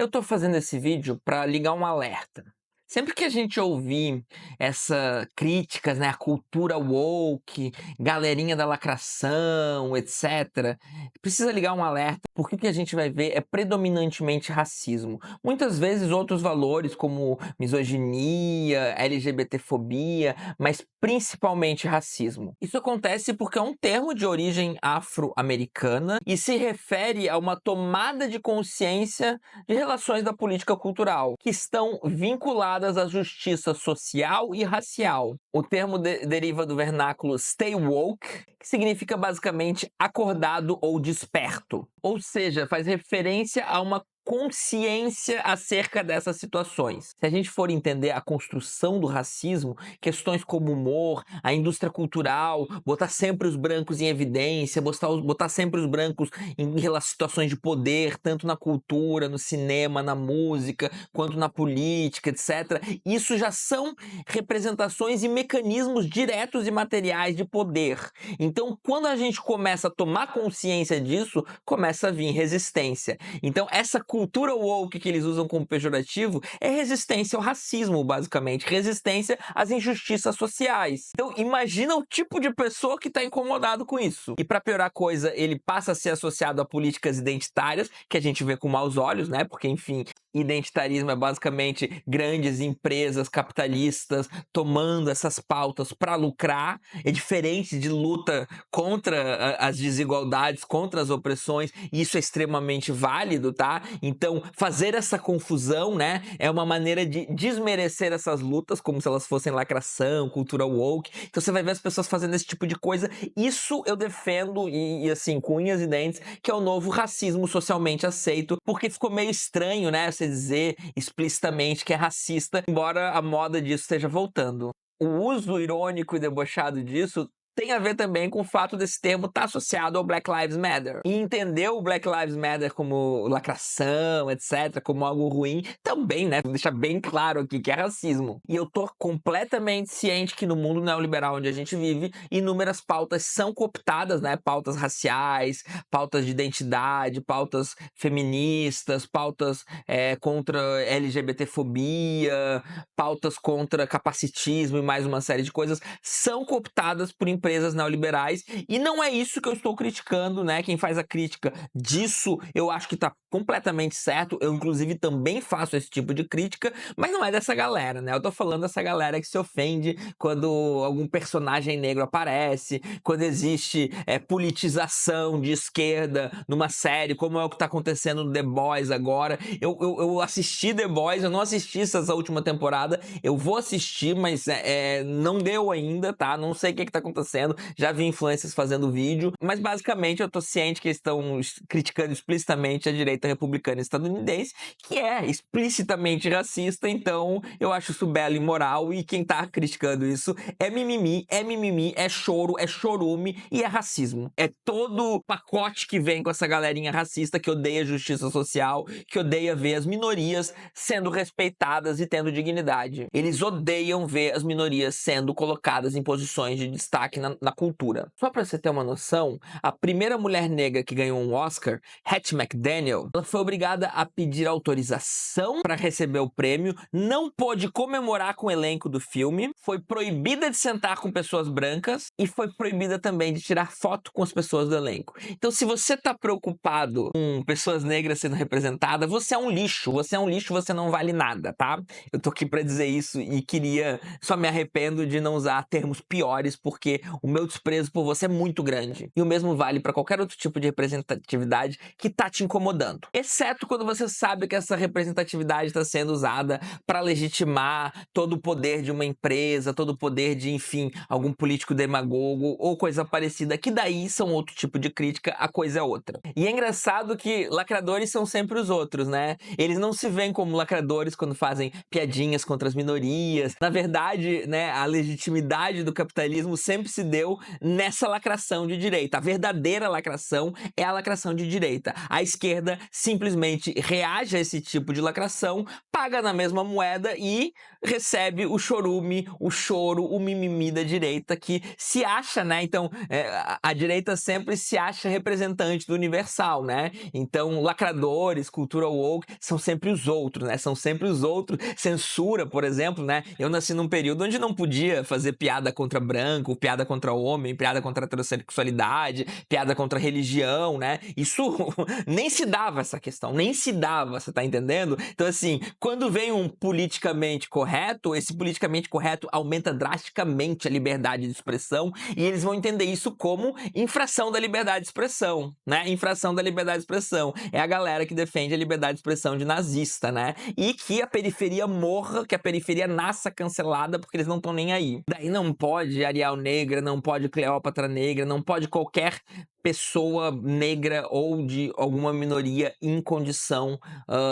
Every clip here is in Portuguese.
Eu tô fazendo esse vídeo para ligar um alerta. Sempre que a gente ouvir essa críticas, né, à cultura woke, galerinha da lacração, etc, precisa ligar um alerta, porque o que a gente vai ver é predominantemente racismo. Muitas vezes outros valores como misoginia, LGBTfobia, mas principalmente racismo. Isso acontece porque é um termo de origem afro-americana e se refere a uma tomada de consciência de relações da política cultural, que estão vinculadas à justiça social e racial. O termo deriva do vernáculo stay woke, que significa basicamente acordado ou desperto. Ou seja, faz referência a uma consciência acerca dessas situações. Se a gente for entender a construção do racismo, questões como humor, a indústria cultural, botar sempre os brancos em evidência, botar sempre os brancos em situações de poder, tanto na cultura, no cinema, na música, quanto na política, etc. Isso já são representações e mecanismos diretos e materiais de poder. Então, quando a gente começa a tomar consciência disso, começa a vir resistência. Então, essa cultura woke que eles usam como pejorativo é resistência ao racismo, basicamente, resistência às injustiças sociais. Então, imagina o tipo de pessoa que está incomodado com isso. E para piorar a coisa, ele passa a ser associado a políticas identitárias, que a gente vê com maus olhos, né? Porque, enfim, identitarismo é basicamente grandes empresas capitalistas tomando essas pautas para lucrar. É diferente de luta contra as desigualdades, contra as opressões, e isso é extremamente válido, tá? Então, fazer essa confusão, né, é uma maneira de desmerecer essas lutas, como se elas fossem lacração, cultura woke. Então você vai ver as pessoas fazendo esse tipo de coisa. Isso eu defendo, e assim, com unhas e dentes, que é o novo racismo socialmente aceito, porque ficou meio estranho, né, você dizer explicitamente que é racista, embora a moda disso esteja voltando. O uso irônico e debochado disso tem a ver também com o fato desse termo estar associado ao Black Lives Matter. E entender o Black Lives Matter como lacração, etc., como algo ruim, também, né? Deixa bem claro aqui que é racismo. E eu tô completamente ciente que no mundo neoliberal onde a gente vive, inúmeras pautas são cooptadas, né? Pautas raciais, pautas de identidade, pautas feministas, pautas contra LGBTfobia, pautas contra capacitismo e mais uma série de coisas, são cooptadas por empresas neoliberais, e não é isso que eu estou criticando, né? Quem faz a crítica disso, eu acho que tá completamente certo. Eu, inclusive, também faço esse tipo de crítica, mas não é dessa galera, né? Eu tô falando dessa galera que se ofende quando algum personagem negro aparece, quando existe politização de esquerda numa série, como é o que tá acontecendo no The Boys agora. Eu assisti The Boys, eu não assisti essa última temporada, eu vou assistir, mas não deu ainda, tá? Não sei o que tá acontecendo, já vi influencers fazendo vídeo, mas basicamente eu tô ciente que estão criticando explicitamente a direita republicana estadunidense, que é explicitamente racista. Então eu acho isso belo e imoral, e quem tá criticando isso é mimimi, é choro, é chorume e é racismo. É todo o pacote que vem com essa galerinha racista que odeia justiça social, que odeia ver as minorias sendo respeitadas e tendo dignidade. Eles odeiam ver as minorias sendo colocadas em posições de destaque na cultura. Só pra você ter uma noção, a primeira mulher negra que ganhou um Oscar, Hattie McDaniel, ela foi obrigada a pedir autorização para receber o prêmio, não pôde comemorar com o elenco do filme, foi proibida de sentar com pessoas brancas e foi proibida também de tirar foto com as pessoas do elenco. Então, se você tá preocupado com pessoas negras sendo representadas, você é um lixo, você não vale nada, tá? Eu tô aqui pra dizer isso e só me arrependo de não usar termos piores, porque o meu desprezo por você é muito grande. E o mesmo vale para qualquer outro tipo de representatividade que tá te incomodando. Exceto quando você sabe que essa representatividade está sendo usada para legitimar todo o poder de uma empresa, todo o poder de, enfim, algum político demagogo ou coisa parecida, que daí são outro tipo de crítica, a coisa é outra. E é engraçado que lacradores são sempre os outros, né? Eles não se veem como lacradores quando fazem piadinhas contra as minorias. Na verdade, né, a legitimidade do capitalismo sempre se se deu nessa lacração de direita. A verdadeira lacração é a lacração de direita. A esquerda simplesmente reage a esse tipo de lacração, paga na mesma moeda e recebe o chorume, o choro, o mimimi da direita, que se acha, né? Então, a direita sempre se acha representante do universal, né? Então, lacradores, cultura woke, são sempre os outros, né? São sempre os outros. Censura, por exemplo, né? Eu nasci num período onde não podia fazer piada contra branco, piada contra homem, piada contra heterossexualidade, piada contra religião, né? Isso nem se dava essa questão, nem se dava, você tá entendendo? Então, assim, quando vem um politicamente correto, esse politicamente correto aumenta drasticamente a liberdade de expressão e eles vão entender isso como infração da liberdade de expressão, né? Infração da liberdade de expressão. É a galera que defende a liberdade de expressão de nazista, né? E que a periferia morra, que a periferia nasça cancelada porque eles não estão nem aí. Daí não pode Ariel negra, não pode Cleópatra negra, não pode qualquer pessoa negra ou de alguma minoria em condição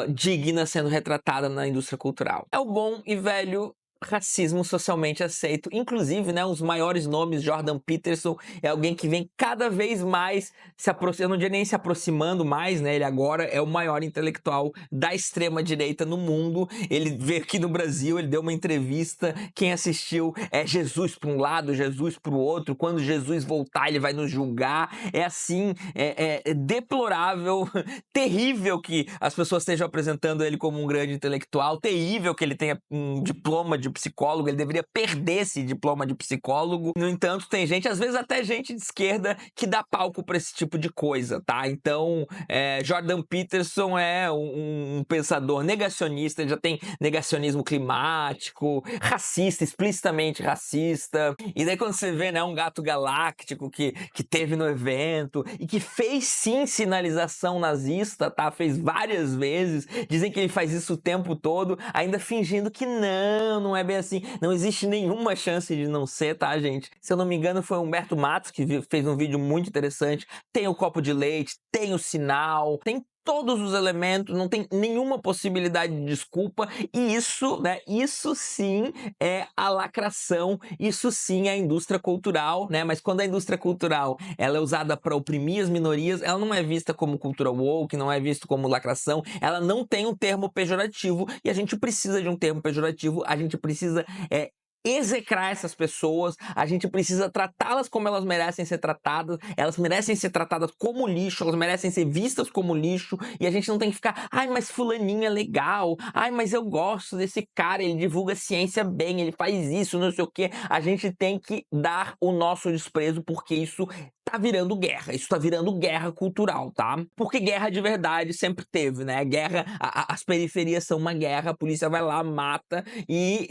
digna sendo retratada na indústria cultural. É o bom e velho racismo socialmente aceito. Inclusive, né, os maiores nomes, Jordan Peterson, é alguém que vem cada vez mais se aproximando, eu não diria nem se aproximando mais, né, ele agora é o maior intelectual da extrema-direita no mundo. Ele veio aqui no Brasil, ele deu uma entrevista, quem assistiu é Jesus para um lado, Jesus para o outro, quando Jesus voltar ele vai nos julgar. É assim, é deplorável, terrível que as pessoas estejam apresentando ele como um grande intelectual, terrível que ele tenha um diploma de psicólogo, ele deveria perder esse diploma de psicólogo. No entanto, tem gente, às vezes até gente de esquerda, que dá palco para esse tipo de coisa, tá? Então, Jordan Peterson é um pensador negacionista, ele já tem negacionismo climático, racista, explicitamente racista. E daí quando você vê, né, um gato galáctico que teve no evento e que fez sim sinalização nazista, tá? Fez várias vezes, dizem que ele faz isso o tempo todo, ainda fingindo que não é bem assim. Não existe nenhuma chance de não ser, tá, gente? Se eu não me engano, foi o Humberto Matos que fez um vídeo muito interessante. Tem o copo de leite, tem o sinal, tem todos os elementos, não tem nenhuma possibilidade de desculpa, e isso, né, isso sim é a lacração, isso sim é a indústria cultural, né, mas quando a indústria cultural ela é usada para oprimir as minorias, ela não é vista como cultura woke, não é vista como lacração, ela não tem um termo pejorativo, e a gente precisa de um termo pejorativo, a gente precisa execrar essas pessoas, a gente precisa tratá-las como elas merecem ser tratadas, elas merecem ser tratadas como lixo, elas merecem ser vistas como lixo, e a gente não tem que ficar, ai, mas fulaninho é legal, ai, mas eu gosto desse cara, ele divulga ciência bem, ele faz isso, não sei o quê. A gente tem que dar o nosso desprezo, porque isso tá virando guerra, isso tá virando guerra cultural, tá? Porque guerra de verdade sempre teve, né? Guerra, as periferias são uma guerra, a polícia vai lá, mata, e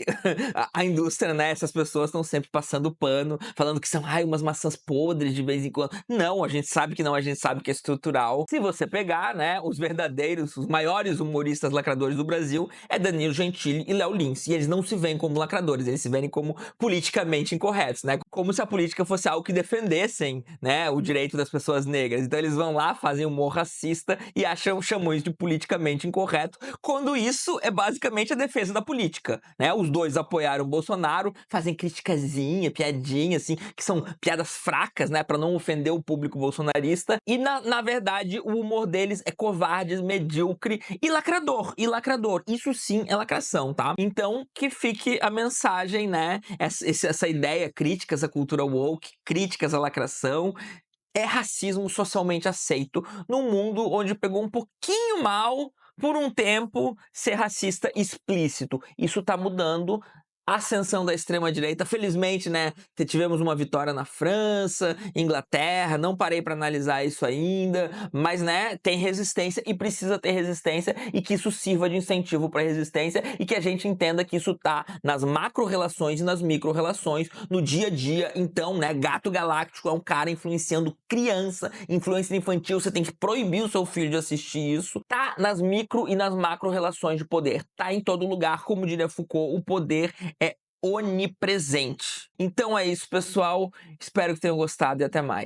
a indústria, né? Essas pessoas estão sempre passando pano, falando que são, ai, umas maçãs podres de vez em quando. Não, a gente sabe que não, a gente sabe que é estrutural. Se você pegar, né, os verdadeiros, os maiores humoristas lacradores do Brasil, é Danilo Gentili e Léo Lins, e eles não se veem como lacradores, eles se veem como politicamente incorretos, né? Como se a política fosse algo que defendessem, né, o direito das pessoas negras. Então eles vão lá, fazem humor racista e chamam isso de politicamente incorreto, quando isso é basicamente a defesa da política, né? Os dois apoiaram o Bolsonaro, fazem criticazinha, piadinha, assim, que são piadas fracas, né, para não ofender o público bolsonarista, e na verdade o humor deles é covarde, medíocre e lacrador, isso sim é lacração, tá? Então que fique a mensagem, né, essa ideia, críticas à cultura woke, críticas à lacração, é racismo socialmente aceito num mundo onde pegou um pouquinho mal, por um tempo, ser racista explícito. Isso tá mudando. Ascensão da extrema-direita, felizmente, né, tivemos uma vitória na França, Inglaterra, não parei para analisar isso ainda, mas, né, tem resistência e precisa ter resistência, e que isso sirva de incentivo para resistência, e que a gente entenda que isso tá nas macro-relações e nas micro-relações, no dia a dia. Então, né, Gato Galáctico é um cara influenciando criança, influência infantil, você tem que proibir o seu filho de assistir isso. Tá nas micro e nas macro-relações de poder, tá em todo lugar, como diria Foucault, o poder é onipresente. Então é isso, pessoal. Espero que tenham gostado e até mais.